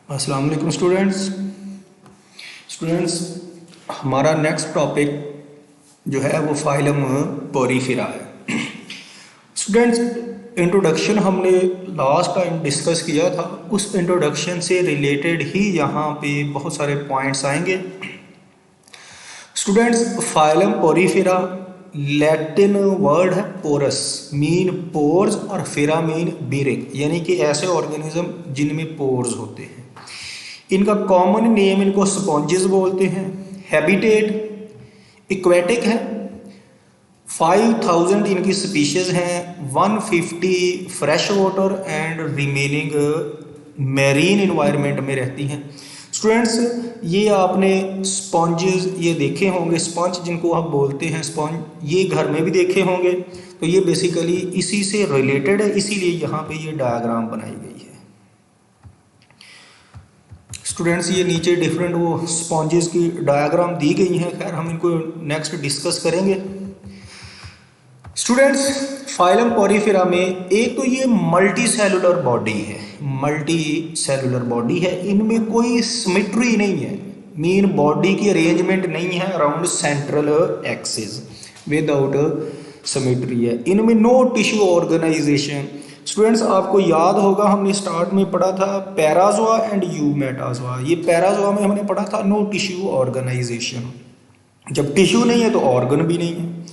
अस्सलाम वालेकुम स्टूडेंट्स हमारा नेक्स्ट टॉपिक जो है वो फाइलम पोरीफेरा है। स्टूडेंट्स, इंट्रोडक्शन हमने लास्ट टाइम डिस्कस किया था, उस इंट्रोडक्शन से रिलेटेड ही यहाँ पे बहुत सारे पॉइंट्स आएंगे। Students, phylum Porifera Latin word है पोरस, मीन पोर्स, और फेरा मीन बीरिंग, यानी कि ऐसे ऑर्गेनिज्म जिनमें पोर्स होते हैं। इनका कॉमन नेम इनको स्पॉन्जेस बोलते हैं। हैबिटेट इक्वेटिक है, 5000 इनकी स्पीशीज़ हैं, 150 fresh water and remaining marine environment में रहती हैं। स्टूडेंट्स, ये आपने स्पॉन्जेस ये देखे होंगे, स्पॉन्ज जिनको आप बोलते हैं स्पॉन्ज, ये घर में भी देखे होंगे। तो ये बेसिकली इसी से रिलेटेड है, इसीलिए यहाँ पे ये डायग्राम बनाई गई है। स्टूडेंट्स, ये नीचे डिफरेंट वो स्पॉन्जेस की डायग्राम दी गई हैं, खैर हम इनको नेक्स्ट डिस्कस करेंगे। स्टूडेंट्स, फाइलम पोरीफेरा में एक तो ये मल्टी सेलुलर बॉडी है, मल्टी सेलुलर बॉडी है, इनमें कोई सिमेट्री नहीं है, मीन बॉडी की अरेंजमेंट नहीं है around central axis, without symmetry है। इनमें नो टिश्यू ऑर्गेनाइजेशन। स्टूडेंट्स, आपको याद होगा हमने स्टार्ट में पढ़ा था पैराजोआ एंड यूमेटाजोआ। ये पैराजोआ में हमने पढ़ा था नो टिश्यू ऑर्गेनाइजेशन, जब टिश्यू नहीं है तो ऑर्गन भी नहीं है।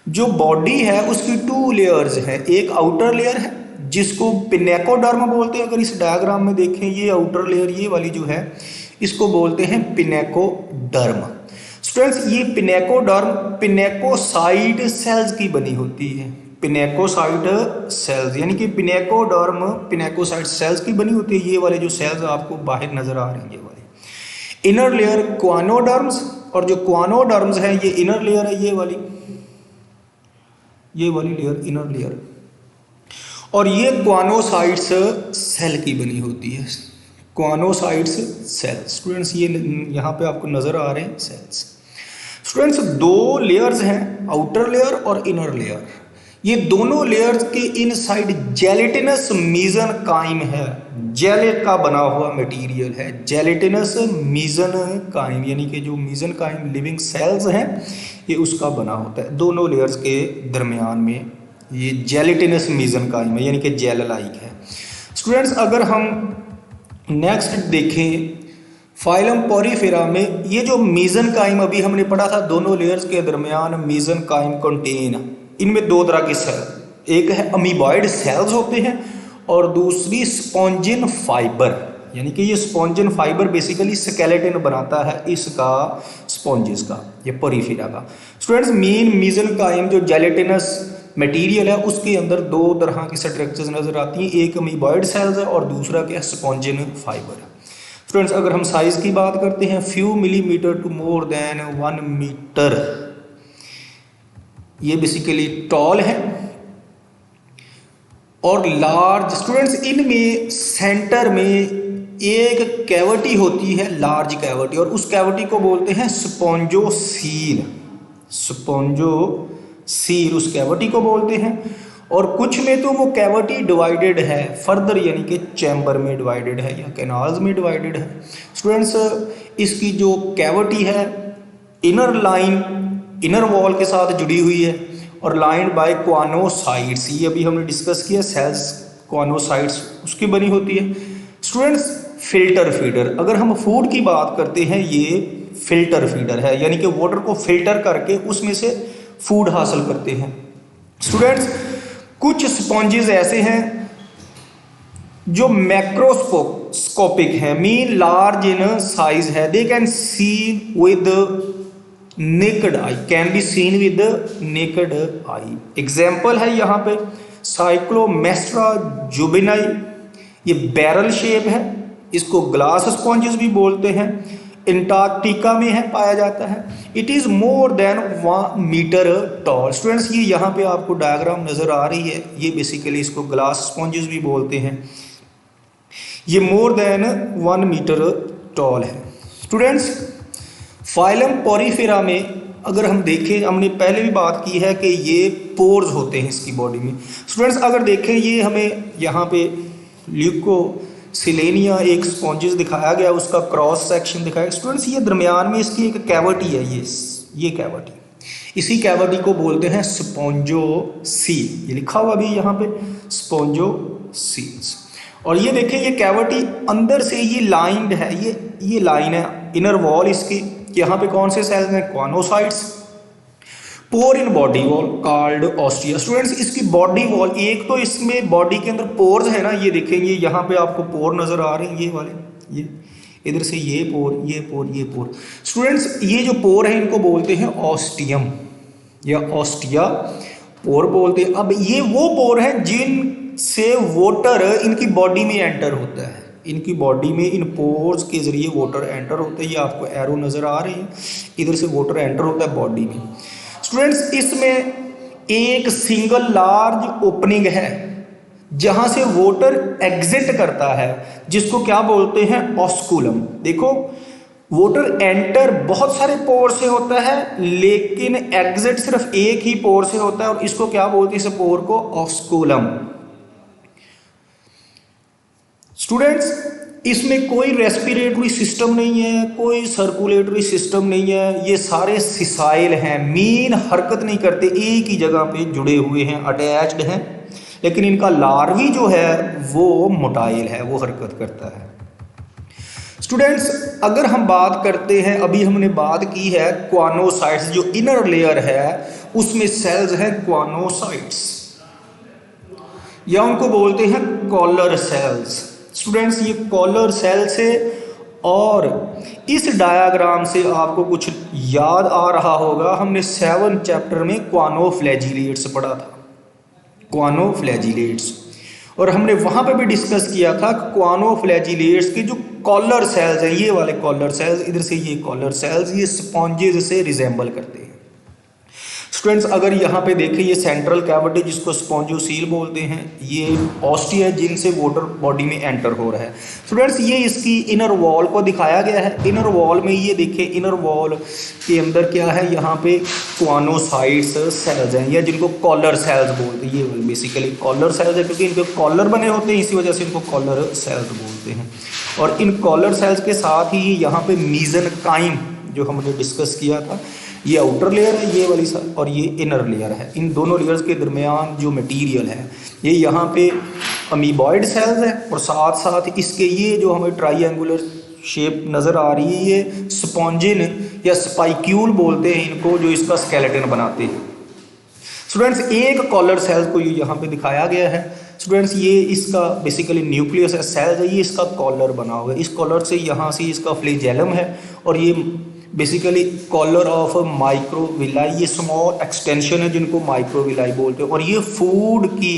जो बॉडी है उसकी 2 लेयर्स हैं, एक आउटर लेयर है जिसको पिनेकोडर्म बोलते हैं। अगर इस डायग्राम में देखें, ये आउटर लेयर ये वाली जो है इसको बोलते हैं पिनेकोडर्म। स्टूडेंट्स, ये पिनेकोडर्म पिनेकोसाइट सेल्स की बनी होती है, पिनेकोसाइट सेल्स, यानी कि पिनेकोडर्म पिनेकोसाइट सेल्स की बनी होती है। ये वाले जो सेल्स आपको बाहर नजर आ रहे हैं, ये वाले इनर लेयर क्वानोडर्म्स, और जो क्वानोडर्म्स है ये इनर लेयर है, ये वाली लेयर इनर लेयर, और ये क्वानोसाइट्स सेल की बनी होती है, क्वानोसाइट्स सेल। स्टूडेंट्स, ये यहाँ पे आपको नजर आ रहे हैं सेल्स। स्टूडेंट्स, 2 लेयर्स हैं, आउटर लेयर और इनर लेयर। ये दोनों लेयर्स के इनसाइड जेलेटिनस मीजनकाइम है, जेल का बना हुआ मटेरियल है, जेलेटिनस मीजनकाइम, यानी कि जो मीजनकाइम लिविंग सेल्स हैं ये उसका बना होता है। दोनों लेयर्स के दरमियान में ये जेलेटिनस मीजनकाइम है, यानी कि जेल लाइक है। स्टूडेंट्स, अगर हम नेक्स्ट देखें फाइलम पोरीफेरा में, ये जो मीजनकाइम अभी हमने पढ़ा था, दोनों लेयर्स के दरमियान मीजनकाइम कंटेन, इनमें 2 तरह के सेल, एक है अमीबॉइड सेल्स होते हैं और दूसरी स्पॉन्जिन फाइबर, यानी कि ये स्पॉन्जिन फाइबर बेसिकली स्केलेटन बनाता है इसका, स्पॉन्जेस का, ये पोरीफेरा का। स्टूडेंट्स, मेन मीजनकाइम जो जेलेटिनस मटेरियल है उसके अंदर 2 तरह की स्ट्रक्चर्स नजर आती हैं, एक अमीबॉइड सेल्स है और दूसरा क्या, स्पॉन्जिन फाइबर है। स्टूडेंट्स, अगर हम साइज की बात करते हैं, few millimetre to more than 1 metre, ये बेसिकली टॉल है और लार्ज। स्टूडेंट्स, इनमें सेंटर में एक कैविटी होती है, लार्ज कैविटी, और उस कैविटी को बोलते हैं स्पॉन्जोसील, स्पॉन्जोसील उस कैविटी को बोलते हैं। और कुछ में तो वो कैविटी डिवाइडेड है फर्दर, यानी कि चैम्बर में डिवाइडेड है या कैनाल्स में डिवाइडेड है। स्टूडेंट्स, इसकी जो कैविटी है इनर लाइन इनर वॉल के साथ जुड़ी हुई है और लाइंड बाय क्वानोसाइट्स, ये अभी हमने डिस्कस किया, सेल्स क्वानोसाइट्स उसकी बनी होती है। स्टूडेंट्स, फिल्टर फीडर, अगर हम फूड की बात करते हैं, ये फिल्टर फीडर है, यानी कि वाटर को फिल्टर करके उसमें से फूड हासिल करते हैं। स्टूडेंट्स, कुछ स्पॉन्जेस ऐसे हैं जो मैक्रोस्कोपिक है, मीन लार्ज इन साइज है, they can see with naked eye, can be seen with naked eye. Example है यहाँ पे साइक्लोमेस्ट्रा जुबिनाई, ये बैरल शेप है, इसको ग्लास स्पॉन्जेस भी बोलते हैं, अंटार्कटिका में है, पाया जाता है। It is more than 1 metre tall. Students, ये यहाँ पे आपको डायग्राम नज़र आ रही है, ये बेसिकली इसको ग्लास स्पॉन्जेस भी बोलते हैं, ये मोर देन 1 मीटर टॉल है। स्टूडेंट्स, फाइलम पोरीफेरा में अगर हम देखें, हमने पहले भी बात की है कि ये पोर्स होते हैं इसकी बॉडी में। स्टूडेंट्स, अगर देखें, ये हमें यहाँ पे ल्यूको सिलेनिया एक स्पॉन्जेस दिखाया गया, उसका क्रॉस सेक्शन दिखाया। स्टूडेंट्स ये दरमियान में इसकी एक कैविटी है, ये कैविटी, इसी कैविटी को बोलते हैं स्पॉन्जोसील। ये लिखा हुआ भी यहाँ पे स्पॉन्जोसील्स। और ये देखिए ये कैविटी अंदर से ये लाइंड है, ये लाइन है इनर वॉल इसकी। यहाँ पे कौन से सेल्स हैं? Choanocytes. Pore in body wall called ostia. Students इसकी बॉडी वॉल, एक तो इसमें बॉडी के अंदर पोर्स है ना, ये देखेंगे यहाँ पे आपको पोर नजर आ रहे हैं, ये वाले, ये इधर से ये पोर, ये पोर, ये पोर। स्टूडेंट्स ये जो पोर है इनको बोलते हैं ऑस्टियम या ऑस्टिया पोर बोलते हैं। अब ये वो पोर है जिनसे वाटर इनकी बॉडी में एंटर होता है, इनकी बॉडी में इन पोर्स के जरिए वाटर एंटर होता है। ये आपको एरो नजर आ रही है, इधर से वाटर एंटर होता है बॉडी में। स्टूडेंट्स इसमें एक सिंगल लार्ज ओपनिंग है जहां से वाटर एग्जिट करता है, जिसको क्या बोलते हैं? ऑस्कुलम। देखो वाटर एंटर बहुत सारे पोर से होता है, लेकिन एग्जिट सिर्फ एक ही पोर से होता है, और इसको क्या बोलते हैं? इस पोर को ऑस्कुलम। स्टूडेंट्स इसमें कोई रेस्पिरेटरी सिस्टम नहीं है, कोई सर्कुलेटरी सिस्टम नहीं है, ये सारे सिसाइल हैं, मीन हरकत नहीं करते, एक ही जगह पे जुड़े हुए हैं, अटैच्ड हैं। लेकिन इनका लार्वी जो है वो मोटाइल है, वो हरकत करता है। स्टूडेंट्स अगर हम बात करते हैं, अभी हमने बात की है क्वानोसाइट्स, जो इनर लेयर है उसमें सेल्स हैं क्वानोसाइट्स, या उनको बोलते हैं कॉलर सेल्स। स्टूडेंट्स ये कॉलर सेल्स है, और इस डायग्राम से आपको कुछ याद आ रहा होगा, हमने 7 चैप्टर में क्वानोफ्लैजिलेट्स पढ़ा था, क्वानोफ्लैजिलेट्स, और हमने वहां पे भी डिस्कस किया था क्वानोफ्लैजिलेट्स के जो कॉलर सेल्स हैं, ये वाले कॉलर सेल्स, इधर से ये कॉलर सेल्स, ये स्पॉन्जेस से रिजेंबल करते हैं। स्टूडेंट्स अगर यहाँ पे देखें, ये सेंट्रल कैविटी जिसको स्पॉन्जोसील बोलते हैं, ये ऑस्टिया जिनसे वाटर बॉडी में एंटर हो रहा है। स्टूडेंट्स ये इसकी इनर वॉल को दिखाया गया है। इनर वॉल में ये देखिए, इनर वॉल के अंदर क्या है? यहाँ पे क्वानोसाइट्स सेल्स हैं, या जिनको कॉलर सेल्स बोलते हैं। ये बेसिकली कॉलर सेल्स है क्योंकि इनके कॉलर बने होते हैं, इसी वजह से इनको कॉलर सेल्स बोलते हैं। और इन कॉलर सेल्स के साथ ही यहाँ पे मीज़ेनकाइम जो हमने डिस्कस किया था, ये आउटर लेयर है ये वाली साइड, और ये इनर लेयर है। इन दोनों लेयर्स के दरमियान जो मटेरियल है ये यहाँ पे अमीबॉइड सेल्स है, और साथ साथ इसके ये जो हमें ट्राइएंगुलर शेप नज़र आ रही है, ये स्पॉन्जिन या स्पाइक्यूल बोलते हैं इनको, जो इसका स्केलेटन बनाते हैं। स्टूडेंट्स एक कॉलर सेल्स को यहाँ पे दिखाया गया है। स्टूडेंट्स ये इसका बेसिकली न्यूक्लियस है, सेल्स है, ये इसका कॉलर बना हुआ है। इस कॉलर से यहाँ से इसका फ्लैजेलम है, और ये बेसिकली कॉलर ऑफ माइक्रोविलाई, ये स्मॉल एक्सटेंशन है जिनको माइक्रोविलाई बोलते हैं, और ये फूड की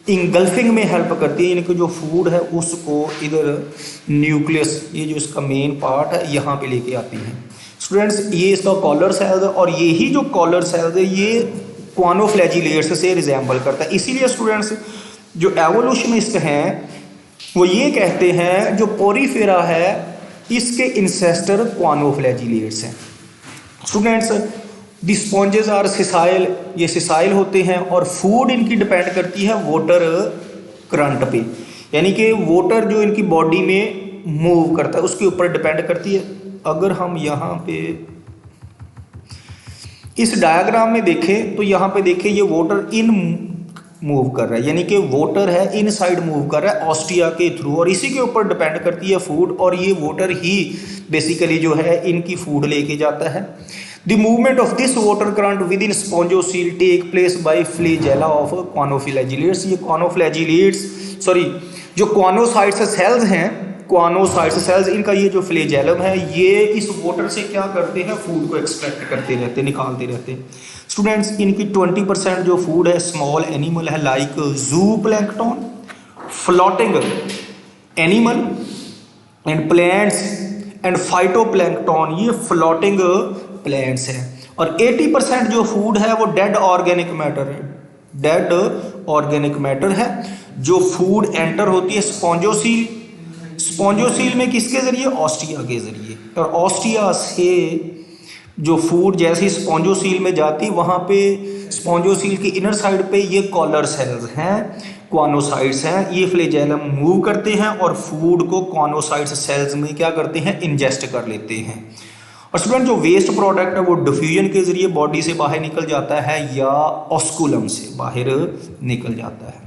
इंगल्फिंग में हेल्प करती है। इनका जो फूड है उसको इधर न्यूक्लियस, ये जो इसका मेन पार्ट है, यहाँ पे लेके आती है। स्टूडेंट्स ये इसका कॉलर सेल्स है, और यही जो कॉलर सेल्स है ये क्वानोफ्लैजिलेट्स से रिजेंबल करता है। इसीलिए स्टूडेंट्स जो एवोल्यूशनिस्ट हैं वो ये कहते हैं जो पोरीफेरा है इसके इंसेस्टर क्वानोफ्लैजिलेट्स हैं। Students the sponges are sessile, ये सिसाइल होते हैं, और फूड इनकी डिपेंड करती है वाटर करंट पे, यानी कि वाटर जो इनकी बॉडी में मूव करता है उसके ऊपर डिपेंड करती है। अगर हम यहाँ पे इस डायग्राम में देखें तो यहाँ पे देखें ये वाटर इन मूव कर रहा है, यानी कि वाटर है इन साइड मूव कर रहा है ऑस्टिया के थ्रू, और इसी के ऊपर डिपेंड करती है फूड, और ये वाटर ही बेसिकली जो है इनकी फूड लेके जाता है। The movement of this water current within spongocoel take place by flagella of choanoflagellates. ये क्वानोफ्लैजिलेट्स जो क्वानोसाइट्स सेल्स हैं, क्वानोसाइट्स सेल्स, इनका ये जो फ्लैजेलम है ये इस वाटर से क्या करते हैं? फूड को एक्सट्रैक्ट करते रहते हैं, निकालते रहते हैं। स्टूडेंट्स इनकी 20% जो फूड है स्मॉल एनिमल है, लाइक जू plankton, floating animal and plants and phytoplankton, ये फ्लोटिंग प्लांट्स है। और 80% जो फूड है वो डेड ऑर्गेनिक मैटर है, डेड ऑर्गेनिक मैटर है जो फूड एंटर होती है स्पॉन्जोसील। स्पॉन्जोसील में किसके जरिए? ऑस्टिया के जरिए। और ऑस्टिया से जो फूड जैसे स्पॉन्जोसील में जाती, वहाँ पे स्पॉन्जोसील की इनर साइड पे ये कॉलर सेल्स हैं कॉनोसाइट्स हैं, ये फ्लैजेलम मूव करते हैं और फूड को कॉनोसाइट्स सेल्स में क्या करते हैं, इंजेस्ट कर लेते हैं। और स्टूडेंट जो वेस्ट प्रोडक्ट है वो डिफ्यूजन के जरिए बॉडी से बाहर निकल जाता है या ऑस्कुलम से बाहर निकल जाता है।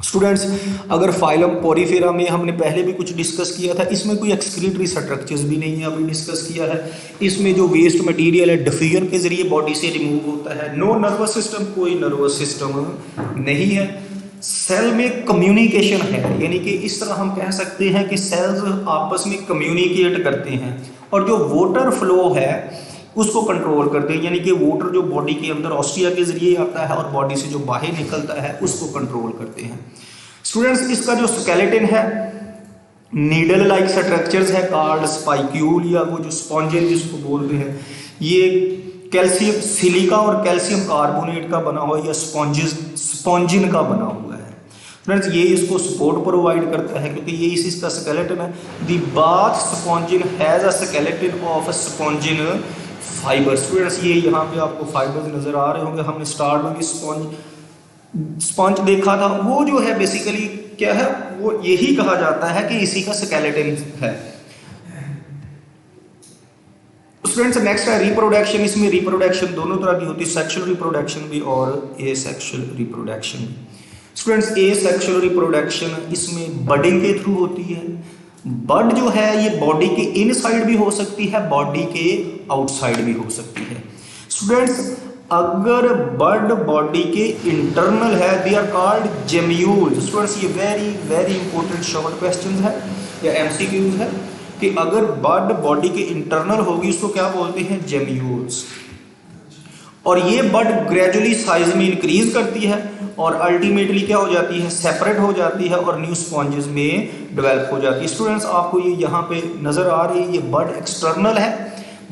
स्टूडेंट्स अगर फाइलम पोरीफेरा में हमने पहले भी कुछ डिस्कस किया था, इसमें कोई एक्सक्रीटरी स्ट्रक्चर्स भी नहीं है, अभी डिस्कस किया है। इसमें जो वेस्ट मटेरियल है डिफ्यूजन के जरिए बॉडी से रिमूव होता है। नो नर्वस सिस्टम, कोई नर्वस सिस्टम नहीं है। सेल में कम्युनिकेशन है, यानी कि इस तरह हम कह सकते हैं कि सेल्स आपस में कम्युनिकेट करते हैं और जो वाटर फ्लो है उसको कंट्रोल करते हैं, यानी कि वाटर जो बॉडी के अंदर ऑस्टिया के जरिए आता है और बॉडी से जो बाहर निकलता है उसको कंट्रोल करते हैं। स्टूडेंट्स इसका जो स्केलेटन है नीडल लाइक स्ट्रक्चर्स है कॉल्ड स्पाइक्यूल, या वो जो स्पॉन्जिन जिसको बोलते हैं, ये कैल्शियम सिलिका और कैल्शियम कार्बोनेट का बना हुआ या स्पॉन्जिन का बना हुआ है। फ्रेंड्स ये इसको सपोर्ट प्रोवाइड करता है क्योंकि ये इसका स्केलेटन है। The bath spongin has a skeleton of spongin fibre. Students ये यहाँ पे आपको फाइबर्स नजर आ रहे होंगे। हमने स्टार्ट में भी स्पॉन्ज देखा था, वो जो है बेसिकली क्या है, वो यही कहा जाता है कि इसी का स्केलेटन है। स्टूडेंट्स नेक्स्ट है रिप्रोडक्शन। इसमें रिप्रोडक्शन दोनों तरह की होती है, सेक्सुअल रिप्रोडक्शन भी और एसेक्सुअल रिप्रोडक्शन भी। स्टूडेंट्स एसेक्सुअल रिप्रोडक्शन इसमें बडिंग के थ्रू होती है। बड जो है ये बॉडी के इनसाइड भी हो सकती है, बॉडी के आउटसाइड भी हो सकती है। स्टूडेंट्स अगर बड बॉडी के इंटरनल है they are called gemmules. Students ये very very important short question है या एमसीक्यूज है कि अगर बड बॉडी के इंटरनल होगी उसको क्या बोलते हैं, जेम्यूल्स। और ये बड ग्रेजुअली साइज में इंक्रीज करती है और अल्टीमेटली क्या हो जाती है, सेपरेट हो जाती है और न्यू स्पॉन्जेस में डेवलप हो जाती है। स्टूडेंट्स आपको ये यहाँ पे नजर आ रही है, ये बड एक्सटर्नल है,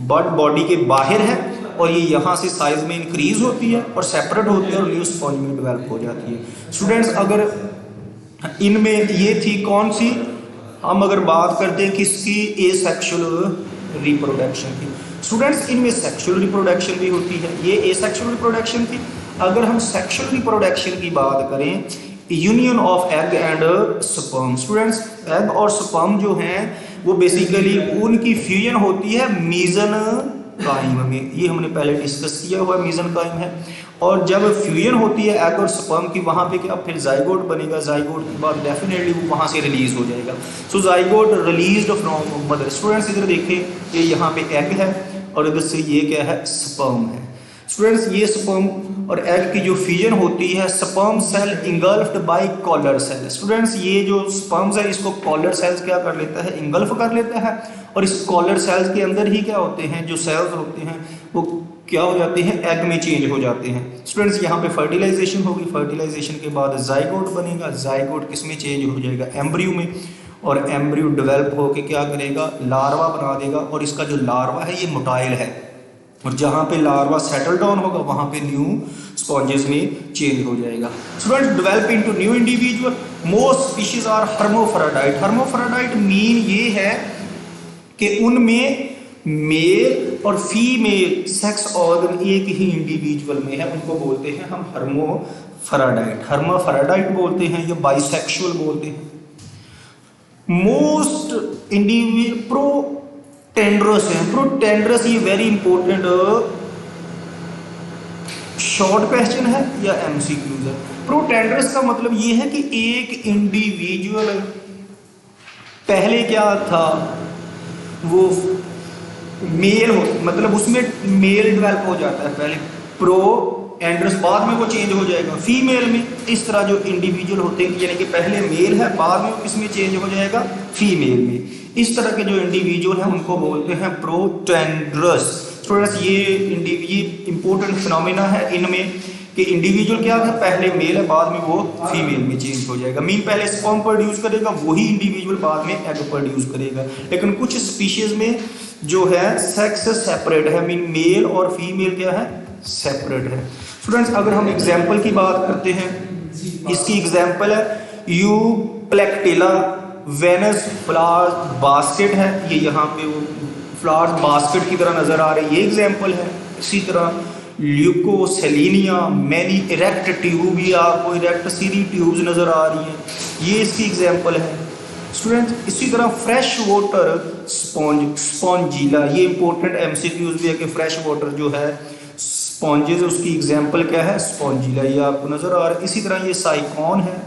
बड बॉडी के बाहर है और ये यहाँ से साइज में इंक्रीज होती है और सेपरेट होती है और न्यू स्पॉन्ज में डेवलप हो जाती है। स्टूडेंट्स अगर इनमें ये थी कौन सी, हम अगर बात करते हैं किसकी, एसेक्सुअल रिप्रोडक्शन की। स्टूडेंट्स इनमें सेक्सुअल रिप्रोडक्शन भी होती है, ये एसेक्सुअल रिप्रोडक्शन थी। अगर हम सेक्सुअल रिप्रोडक्शन की बात करें, union of egg and sperm. Students egg और स्पर्म जो हैं वो बेसिकली उनकी फ्यूजन होती है मीजनकाइम में, ये हमने पहले डिस्कस किया हुआ मीजनकाइम है। और जब फ्यूजन होती है एग और स्पर्म की, वहाँ पे क्या फिर जाइगोट बनेगा, जाइगोट के बाद डेफिनेटली वो वहाँ से रिलीज हो जाएगा। So zygote released from mother. Students इधर देखें ये यहाँ पे एग है और इधर से ये क्या है, स्पर्म है। स्टूडेंट्स ये स्पर्म और एग की जो फ्यूजन होती है, sperm cell engulfed by collar cell. Students ये जो स्पर्म्स है इसको कॉलर सेल्स क्या कर लेता है, इंगल्फ कर लेता है और इस कॉलर सेल्स के अंदर ही क्या होते हैं, जो सेल्स होते हैं वो क्या हो जाते हैं, एग में चेंज हो जाते हैं। स्टूडेंट्स यहाँ पे फर्टिलाइजेशन होगी, फर्टिलाइजेशन के बाद जाइगोट बनेगा, जाइगोट किस में चेंज हो जाएगा, एम्ब्रियो में, और एम्ब्रियो डेवलप होके क्या करेगा, लार्वा बना देगा। और इसका जो लार्वा है ये मोटाइल है और जहाँ पे लार्वा सेटल डाउन होगा वहाँ पे न्यू स्पॉन्जेस में चेंज हो जाएगा। Students develop into new individual. Most species are hermaphrodite. Hermaphrodite mean ये है कि उनमें मेल और फीमेल सेक्स ऑर्गन एक ही इंडिविजुअल में है, उनको बोलते हैं हम हर्मोफेराडाइट। हर्मोफेराडाइट बोलते हैं या बाइसेक्सुअल बोलते हैं। मोस्ट इंडिविजुअल प्रोटेंडरस है। प्रोटेंडरस ये वेरी इंपॉर्टेंट शॉर्ट क्वेश्चन है या एमसीक्यूज है। प्रोटेंडरस का मतलब ये है कि एक इंडिविजुअल पहले क्या था, वो मेल हो, मतलब उसमें मेल डेवलप हो जाता है पहले, प्रो एंड्रस, बाद में वो चेंज हो जाएगा फीमेल में। इस तरह जो इंडिविजुअल होते हैं यानी कि पहले मेल है बाद में किसमें चेंज हो जाएगा, फीमेल में। इस तरह के जो इंडिविजुअल हैं उनको बोलते हैं प्रोटेंडरस। स्टूडेंट्स ये इंपॉर्टेंट फिनोमिना है इनमें कि इंडिविजुअल क्या है, पहले मेल है बाद में वो फीमेल में चेंज हो जाएगा। मीन पहले स्पर्म प्रोड्यूस करेगा वही इंडिविजुअल बाद में एग प्रोड्यूस करेगा। लेकिन कुछ स्पीशीज में जो है सेक्स सेपरेट है, मीन मेल और फीमेल क्या है, सेपरेट है। स्टूडेंट्स अगर हम एग्जाम्पल की बात करते हैं, इसकी एग्जाम्पल है यूप्लेक्टिला वेनस फ्लावर बास्केट है, ये यहाँ पे वो फ्लावर बास्केट की तरह नजर आ रही है, ये एग्जाम्पल है। इसी तरह ल्यूकोसेलिनिया, मैनी इरेक्ट ट्यूब, ये आपको इरेक्ट सीरी ट्यूब्स नज़र आ रही हैं, ये इसकी एग्जाम्पल है स्टूडेंट्स। इसी तरह फ्रेश वाटर स्पॉन्जिला, ये इंपॉर्टेंट एमसीक्यूज भी है कि फ्रेश वाटर जो है स्पॉन्जेस, उसकी एग्जाम्पल क्या है, स्पॉन्जिला, ये आपको नज़र आ रहा है। इसी तरह ये साइकॉन है,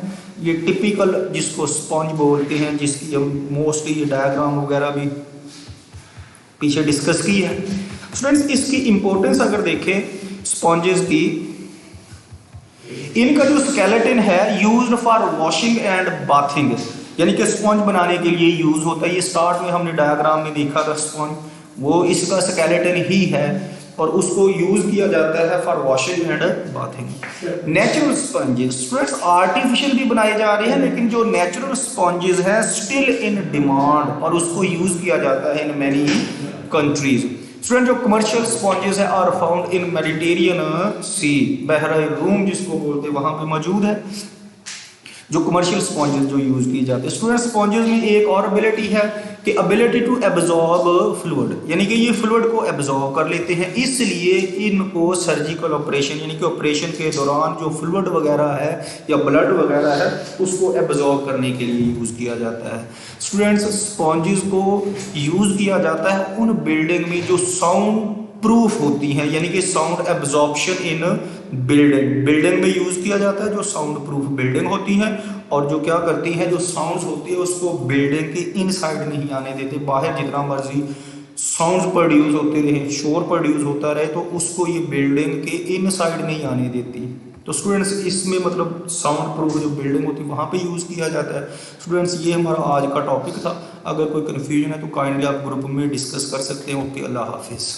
ये टिपिकल जिसको स्पॉन्ज बोलते हैं, जिसकी हम मोस्टली ये डायग्राम वगैरह भी पीछे डिस्कस की है स्टूडेंट्स। इसकी इंपॉर्टेंस अगर देखें स्पॉन्जेस की, इनका जो स्केलेटन है used for washing and bathing, यानी कि स्पॉन्ज बनाने के लिए यूज होता है। ये स्टार्ट में हमने डायग्राम में देखा था स्पॉन्ज, वो इसका स्केलेटन ही है और उसको यूज किया जाता है for washing and bathing. Natural sponges students artificial भी बनाए जा रहे हैं, लेकिन जो नेचुरल स्पंजेस हैं स्टिल इन डिमांड और उसको यूज किया जाता है इन मैनी कंट्रीज। स्टूडेंट जो कमर्शियल स्पॉन्जेस है आर फाउंड इन मेडिटेरियन सी, बहरा रूम जिसको बोलते हैं, वहां पे मौजूद है जो कमर्शियल स्पॉन्जेस जो यूज किए जाते हैं। स्टूडेंट स्पॉन्जेस में एक और एबिलिटी है कि एबिलिटी टू एब्जॉर्ब फ्लूइड, यानी कि ये फ्लूइड को एब्जॉर्ब कर लेते हैं, इसलिए इनको सर्जिकल ऑपरेशन यानी कि ऑपरेशन के दौरान जो फ्लूइड वगैरह है या ब्लड वगैरह है उसको एब्जॉर्ब करने के लिए यूज किया जाता है। स्टूडेंट्स स्पॉन्जेस को यूज किया जाता है उन बिल्डिंग में जो साउंड प्रूफ होती हैं, यानी कि साउंड एब्जॉर्प्शन इन बिल्डिंग में यूज किया जाता है, जो साउंड प्रूफ बिल्डिंग होती हैं और जो क्या करती हैं, जो साउंड्स होती है उसको बिल्डिंग के इनसाइड नहीं आने देते, बाहर जितना मर्जी साउंड्स प्रोड्यूस होते रहे, शोर प्रोड्यूस होता रहे, तो उसको ये बिल्डिंग के इनसाइड नहीं आने देती। तो स्टूडेंट्स इसमें मतलब साउंड प्रूफ जो बिल्डिंग होती है वहाँ पे यूज़ किया जाता है। स्टूडेंट्स ये हमारा आज का टॉपिक था, अगर कोई कन्फ्यूजन है तो काइंडली आप ग्रुप में डिस्कस कर सकते हैं। ओके, अल्लाह हाफिज़।